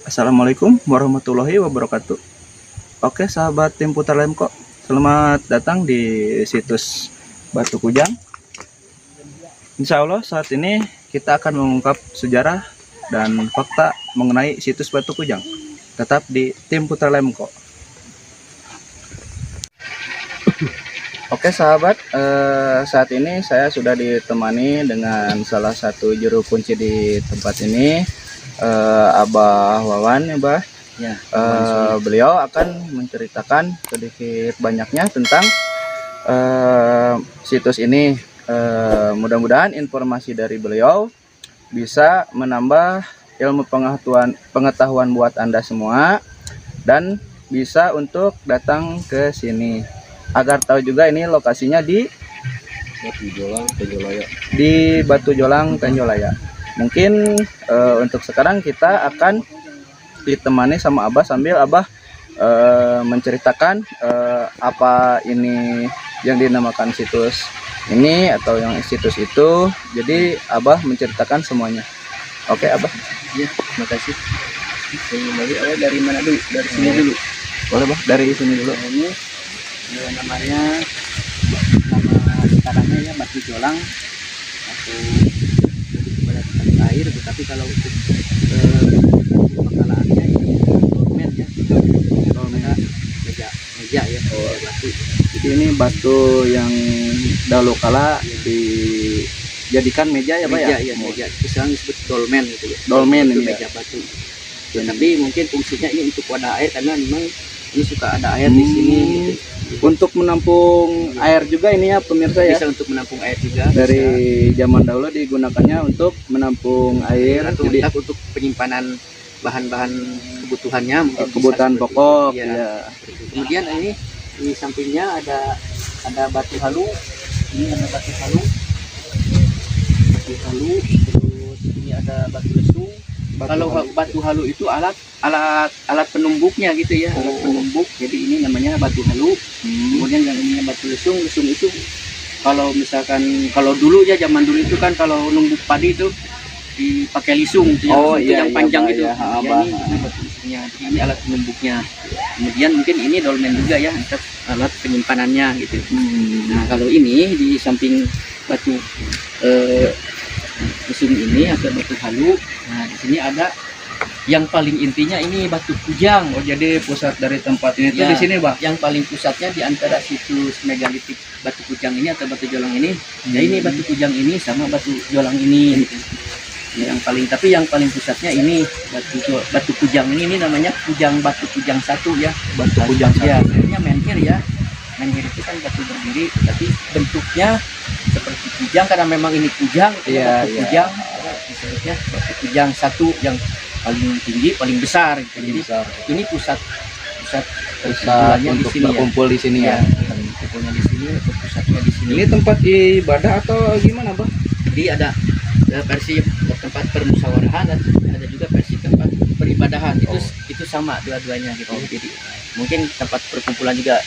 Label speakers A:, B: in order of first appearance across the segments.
A: Assalamualaikum warahmatullahi wabarakatuh. Oke sahabat tim Putar Lemko, selamat datang di situs Batu Kujang. Insya Allah saat ini kita akan mengungkap sejarah dan fakta mengenai situs Batu Kujang. Tetap di tim Putar Lemko. Oke sahabat, saat ini saya sudah ditemani dengan salah satu juru kunci di tempat ini, Abah Wawan ya Bah.
B: Ya,
A: beliau akan menceritakan sedikit banyaknya tentang situs ini. Mudah-mudahan informasi dari beliau bisa menambah ilmu pengetahuan buat Anda semua dan bisa untuk datang ke sini. Agar tahu juga ini lokasinya di Batu Jolang Tenjolaya. Mungkin untuk sekarang kita akan ditemani sama Abah sambil Abah menceritakan apa ini yang dinamakan situs ini atau yang situs itu. Jadi Abah menceritakan semuanya. Oke Abah.
B: ya, makasih. Saya mulai awal dari mana dulu? Dari sini dulu.
A: Boleh Bah, dari sini dulu.
B: Ini namanya nama sekarangnya ya Batu Jolang atau pada tempat air, tetapi kalau untuk pengalamannya ini dolmen ya, dolmen meja ya, batu.
A: Jadi ini batu yang dahulu kala dijadikan meja ya Pak ya?
B: Meja. Sekarang disebut dolmen gitu ya.
A: Dolmen
B: itu
A: ini
B: meja batu. Ya, tapi mungkin fungsinya ini untuk wadah air karena memang ini suka ada air di sini gitu.
A: Untuk menampung air juga ini ya pemirsa ya.
B: Bisa untuk menampung air juga.
A: Dari zaman dahulu digunakannya untuk menampung air
B: atau
A: jadi
B: untuk penyimpanan bahan-bahan kebutuhannya, mungkin
A: kebutuhan pokok
B: ya.
A: ya.
B: Kemudian ini di sampingnya ada batu halu. Ini ada batu halu, terus ini ada batu lesung. Kalau batu halu itu alat penumbuknya gitu ya, alat penumbuk. Jadi ini namanya batu halu. Kemudian yang ini batu lesung itu kalau misalkan kalau zaman dulu itu kan kalau numbuk padi itu dipakai lisung itu yang panjang itu.
A: Ya,
B: ini batu lesungnya. Jadi ini alat penumbuknya. Kemudian mungkin ini dolmen juga ya, alat penyimpanannya gitu. Nah, kalau ini di samping batu lesung ini ada batu halu. Nah, di sini ada yang paling intinya ini Batu Kujang.
A: Oh, jadi pusat dari tempat ini tuh
B: Ya,
A: di sini, Bang.
B: Yang paling pusatnya di antara situs megalitik Batu Kujang ini atau Batu Jolang ini. Ya ini Batu Kujang ini sama Batu Jolang ini. Gitu. Ya, yang paling pusatnya ini Batu Kujang ini namanya Batu Kujang 1 ya.
A: Batu Kujang 1.
B: Ya, sebenarnya menhir ya. Menhir itu kan batu berdiri, tapi bentuknya seperti kujang karena memang ini kujang. Batu Kujang disebutnya Batu Kujang 1 yang paling tinggi, paling besar gitu. Jadi ini pusat
A: untuk berkumpul di sini ya.
B: Berkumpulnya di sini, pusatnya di sini.
A: Ini tempat ibadah atau gimana, Bang?
B: Jadi ada versi tempat permusyawaratan dan ada juga versi tempat peribadahan. Itu sama dua-duanya gitu. Jadi mungkin tempat perkumpulan juga,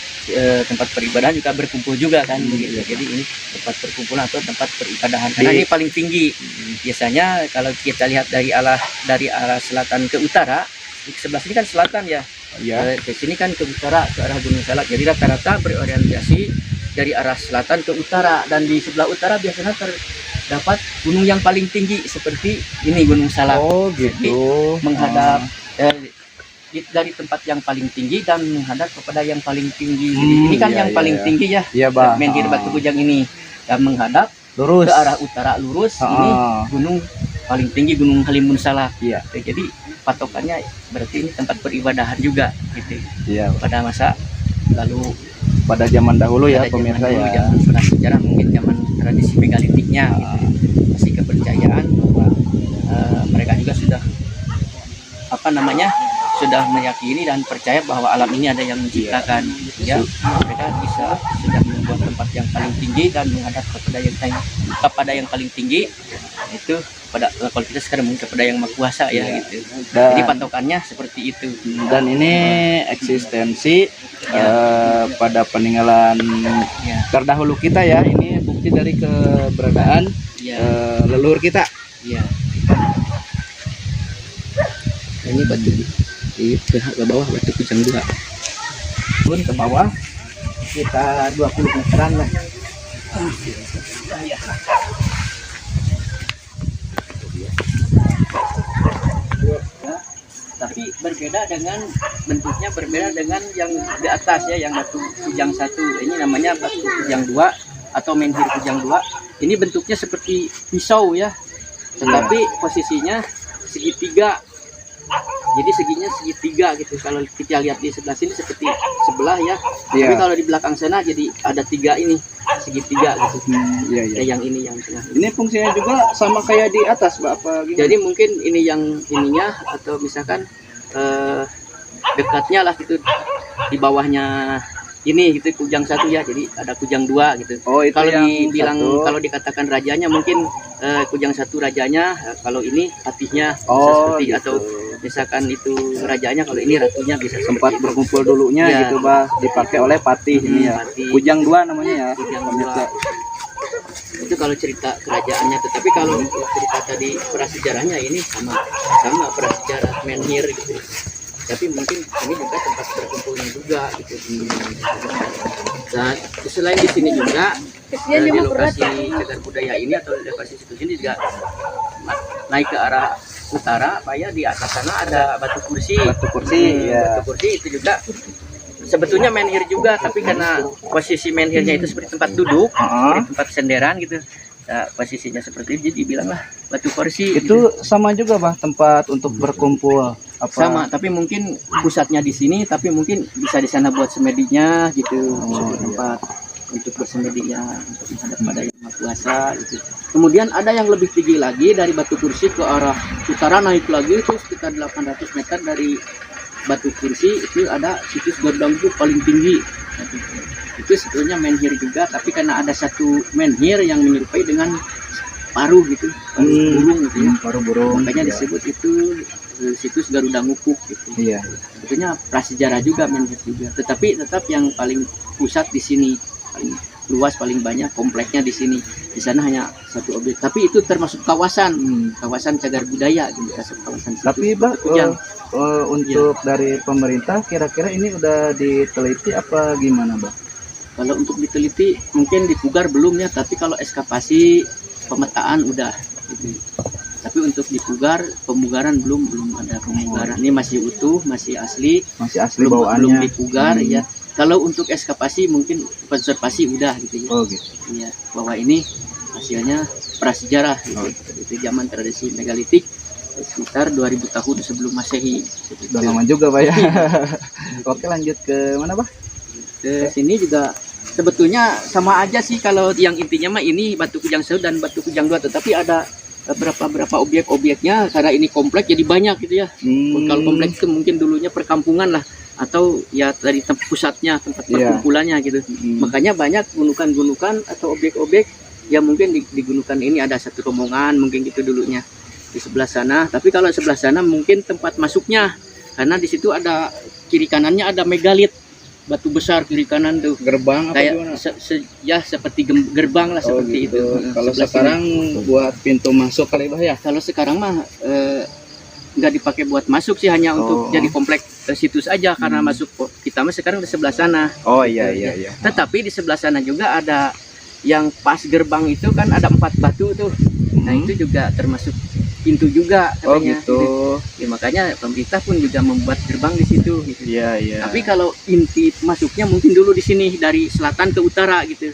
B: tempat peribadahan juga berkumpul juga kan begitu. Jadi ini tempat perkumpulan atau tempat peribadahan karena ini paling tinggi. Biasanya kalau kita lihat dari arah selatan ke utara, di sebelah sini kan selatan ya. Ke sini kan ke utara, ke arah Gunung Salak. Jadi rata-rata berorientasi dari arah selatan ke utara, dan di sebelah utara biasanya terdapat gunung yang paling tinggi seperti ini, Gunung Salak.
A: Oh gitu.
B: Jadi, menghadap dari tempat yang paling tinggi dan menghadap kepada yang paling tinggi. Jadi ini kan yang paling tinggi ya.
A: Iya, Bang.
B: Menhir Batu Kujang ini dan menghadap
A: lurus
B: ke arah utara lurus. Ini gunung paling tinggi, Gunung Halimun Salak.
A: Iya.
B: Jadi patokannya berarti ini tempat peribadahan juga gitu.
A: Iya.
B: Pada masa lalu,
A: pada zaman dahulu ya pemirsa ya.
B: Zaman prasejarah, mungkin zaman tradisi megalitiknya gitu. Masih kepercayaan bahwa mereka juga sudah sudah meyakini dan percaya bahwa alam ini ada yang menciptakan ya. Mereka sudah membuat tempat yang paling tinggi dan menghadap kepada yang paling tinggi, itu kalau kita sekarang mungkin kepada yang Maha Kuasa ya gitu. Jadi patokannya seperti itu.
A: Dan ini eksistensi pada peninggalan terdahulu kita ya. Ini bukti dari keberadaan leluhur kita.
B: Iya. Ini batu di ke bawah batu kujang 2.
A: Turun ke bawah sekitar 20 meteran lah.
B: Tapi berbeda dengan bentuknya, berbeda dengan yang di atas ya, yang batu kujang 1. Ini namanya batu kujang 2 atau menhir kujang 2. Ini bentuknya seperti pisau ya, tetapi posisinya segitiga. Jadi seginya segitiga gitu. Kalau kita lihat di sebelah sini seperti sebelah ya, tapi kalau di belakang sana jadi ada 3 ini segitiga gitu. Ya, yang ini yang tengah.
A: Ini fungsinya juga sama kayak di atas, Pak, apa gimana?
B: Jadi mungkin ini yang ininya, atau misalkan dekatnya lah gitu, di bawahnya ini gitu kujang 1 ya, jadi ada kujang 2 gitu.
A: Oh, itu
B: Kalau
A: yang
B: dibilang,
A: satu.
B: kalau dikatakan rajanya mungkin kujang 1 rajanya, kalau ini patihnya bisa
A: Oh,
B: seperti
A: gitu.
B: atau misalkan itu rajanya, kalau ini ratunya bisa
A: Sempat
B: seperti itu.
A: berkumpul dulunya
B: Ya.
A: gitu, Bah, dipakai oleh patih ini ya.
B: Patih.
A: Kujang 2 namanya ya.
B: Kujang
A: pemirsa.
B: 2. Itu kalau cerita kerajaannya, tetapi kalau cerita tadi prasejarahnya ini sama prasejarah menhir gitu. Tapi mungkin ini juga tempat berkumpulnya juga gitu. Dan selain di sini juga di lokasi cagar budaya ini atau di lokasi situ sini juga naik ke arah utara, Pak ya, di atas sana ada batu kursi.
A: Batu kursi, ya.
B: Batu kursi itu juga sebetulnya menhir juga, tapi karena posisi menhirnya itu seperti tempat duduk,
A: Heeh.
B: seperti tempat senderan gitu. Nah, posisinya seperti itu, jadi dibilanglah batu kursi.
A: Itu sama juga, Bah, tempat untuk berkumpul. Apa?
B: Sama, tapi mungkin pusatnya di sini, tapi mungkin bisa di sana buat semedinya gitu, tempat untuk bersemedinya, untuk menghadap pada yang Maha Kuasa gitu. Kemudian ada yang lebih tinggi lagi dari batu kursi ke arah utara, naik lagi itu sekitar 800 meter dari batu kursi, itu ada situs Gordanggu paling tinggi. Itu sebetulnya menhir juga, tapi karena ada satu menhir yang menyerupai dengan paruh gitu, burung gitu ya.
A: Paruh burung.
B: Makanya
A: ya.
B: disebut itu situs Garuda Ngupuk gitu.
A: Iya.
B: Sebetulnya prasejarah juga menhir juga, tetapi tetap yang paling pusat di sini, paling luas, paling banyak kompleksnya di sini. Di sana hanya satu objek, tapi itu termasuk kawasan kawasan cagar budaya gitu, kawasan situs
A: Tapi, Bah,
B: Kujang.
A: untuk dari pemerintah kira-kira ini udah diteliti apa gimana, Bah?
B: Kalau untuk diteliti mungkin di Pugar belum ya, tapi kalau ekskavasi pemetaan udah gitu. Tapi untuk di Pugar pemugaran belum ada pemugaran. Ini masih utuh, masih asli,
A: Masih asli
B: belum
A: bawaannya.
B: dipugar ya. Kalau untuk ekskavasi mungkin konservasi udah gitu ya.
A: Oh, gitu.
B: Iya, bahwa ini hasilnya prasejarah gitu.
A: Oh.
B: Itu zaman tradisi megalitik sekitar 2000 tahun sebelum Masehi.
A: Udah lama juga, Pak ya. Oke, lanjut ke mana, Bah?
B: Ke sini juga sebetulnya sama aja sih, kalau yang intinya mah ini batu kujang 1 dan batu kujang 2, tetapi ada berapa objek-objeknya karena ini kompleks jadi banyak gitu ya. Kalau kompleks itu mungkin dulunya perkampungan lah, atau ya dari pusatnya, tempat perkumpulannya gitu. Makanya banyak gundukan-gundukan atau objek-objek yang mungkin di gundukan ini ada satu rombongan mungkin gitu dulunya di sebelah sana. Tapi kalau sebelah sana mungkin tempat masuknya, karena di situ ada kiri kanannya ada megalit, batu besar kiri kanan tuh,
A: Gerbang apa
B: kayak
A: gimana?
B: ya seperti gerbang lah, seperti itu.
A: Kalau
B: Sebelah
A: sekarang buat pintu masuk kali, Bah ya?
B: kalau sekarang mah nggak dipakai buat masuk sih, hanya untuk jadi kompleks situs aja, karena masuk kita mah sekarang di sebelah sana.
A: Oh, iya.
B: Tetapi di sebelah sana juga ada yang pas gerbang itu kan ada 4 batu tuh. Nah itu juga termasuk pintu juga
A: Oh,
B: katanya.
A: gitu.
B: Ya, makanya pemerintah pun juga membuat gerbang di situ gitu.
A: Iya.
B: Tapi kalau inti masuknya mungkin dulu di sini dari selatan ke utara gitu.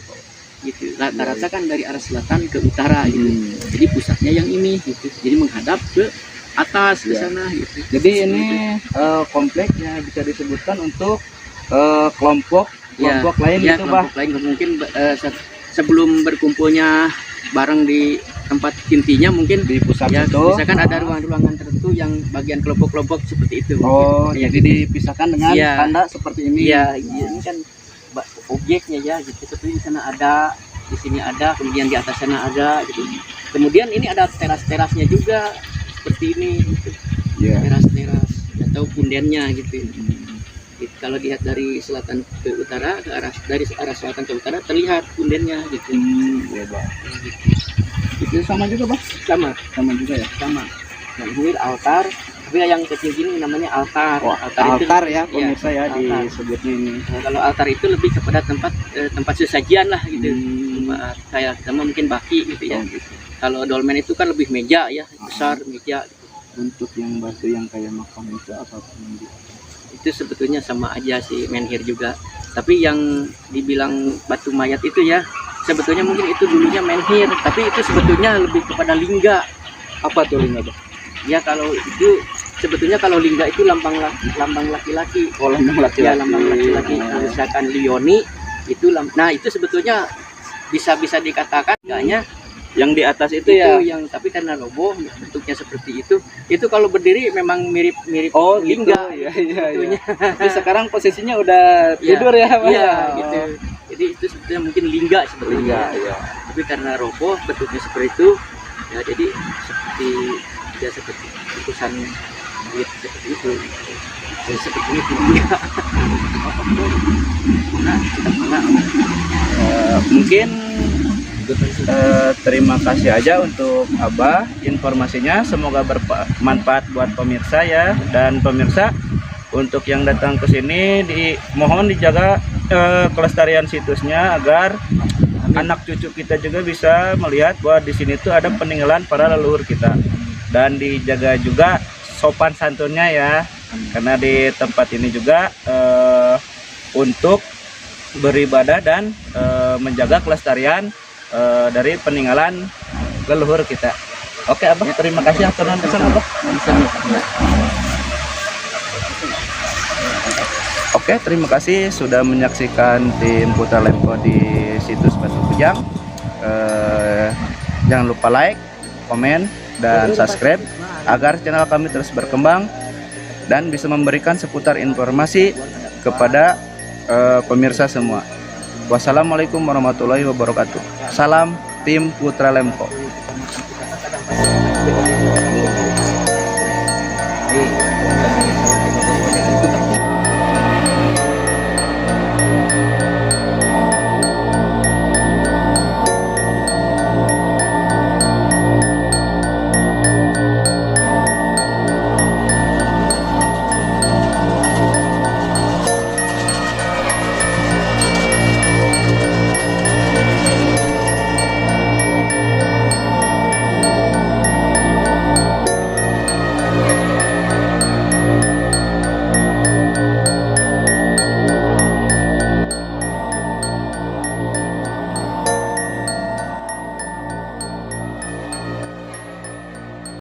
B: Rata-rata kan dari arah selatan ke utara gitu. Jadi pusatnya yang ini gitu. Jadi menghadap ke atas ke sana gitu.
A: Jadi ini kompleksnya bisa disebutkan untuk kelompok lain
B: Ya,
A: gitu, Bah.
B: kelompok lain mungkin sebelum berkumpulnya bareng di tempat intinya mungkin
A: Di pusat
B: ya,
A: itu.
B: misalkan ada ruangan-ruangan tertentu yang bagian kelompok-kelompok seperti itu.
A: Oh,
B: Ya,
A: jadi dipisahkan dengan
B: Iya.
A: tanda seperti ini.
B: Iya, ini kan objeknya ya gitu. Seperti di sana ada, di sini ada, kemudian di atas sana ada gitu. Kemudian ini ada teras-terasnya juga seperti ini gitu.
A: Iya.
B: Teras-teras atau pundennya gitu. Kalau dilihat dari selatan ke utara, dari arah selatan ke utara terlihat pundennya gitu.
A: Iya, Bah. Itu sama juga, Bah.
B: Sama
A: Sama juga ya.
B: sama. Nah, ini altar Tapi yang kecil gini namanya altar.
A: Oh,
B: itu,
A: altar ya
B: iya,
A: pemirsa ya
B: altar.
A: disebutnya ini.
B: Nah, kalau altar itu lebih kepada tempat sesajian lah gitu. Tempat kayak sama mungkin baki gitu ya.
A: Oh, gitu.
B: Kalau dolmen itu kan lebih meja ya, besar meja.
A: Untuk yang batu yang kayak makam itu apa?
B: Itu sebetulnya sama aja sih, menhir juga. Tapi yang dibilang batu mayat itu ya, sebetulnya mungkin itu dulunya menhir, tapi itu sebetulnya lebih kepada lingga.
A: Apa tuh lingga, Bang?
B: Ya kalau itu sebetulnya kalau lingga itu lambang laki-laki.
A: Oh, lambang laki-laki.
B: Ya lambang laki-laki. Misalkan Lioni itu nah itu sebetulnya bisa dikatakan enggaknya
A: Yang di atas itu
B: itu
A: ya.
B: yang tapi karena roboh bentuknya seperti itu kalau berdiri memang mirip
A: Oh,
B: lingga
A: gitu. Iya.
B: bentuknya.
A: Tapi sekarang posisinya udah tidur ya, Bang?
B: Iya,
A: Oh.
B: gitu. Jadi itu sebetulnya mungkin lingga sebetulnya.
A: Iya.
B: Tapi karena roboh bentuknya seperti itu, ya jadi seperti putusan duit seperti itu. Jadi seperti itu lingga.
A: Mungkin terima kasih aja untuk Abah informasinya, semoga bermanfaat buat pemirsa ya. Dan pemirsa untuk yang datang ke sini mohon dijaga kelestarian situsnya agar anak cucu kita juga bisa melihat bahwa di sini tuh ada peninggalan para leluhur kita, dan dijaga juga sopan santunnya ya, karena di tempat ini juga untuk beribadah dan menjaga kelestarian dari peninggalan leluhur kita. Oke, Abah, terima kasih atur nuhun pisan, Abah. Oke, terima kasih sudah menyaksikan tim Putra Lemko di situs Batu Kujang. Jangan lupa like, komen, dan subscribe agar channel kami terus berkembang dan bisa memberikan seputar informasi kepada pemirsa semua. Wassalamualaikum warahmatullahi wabarakatuh. Salam tim Putra Lemko.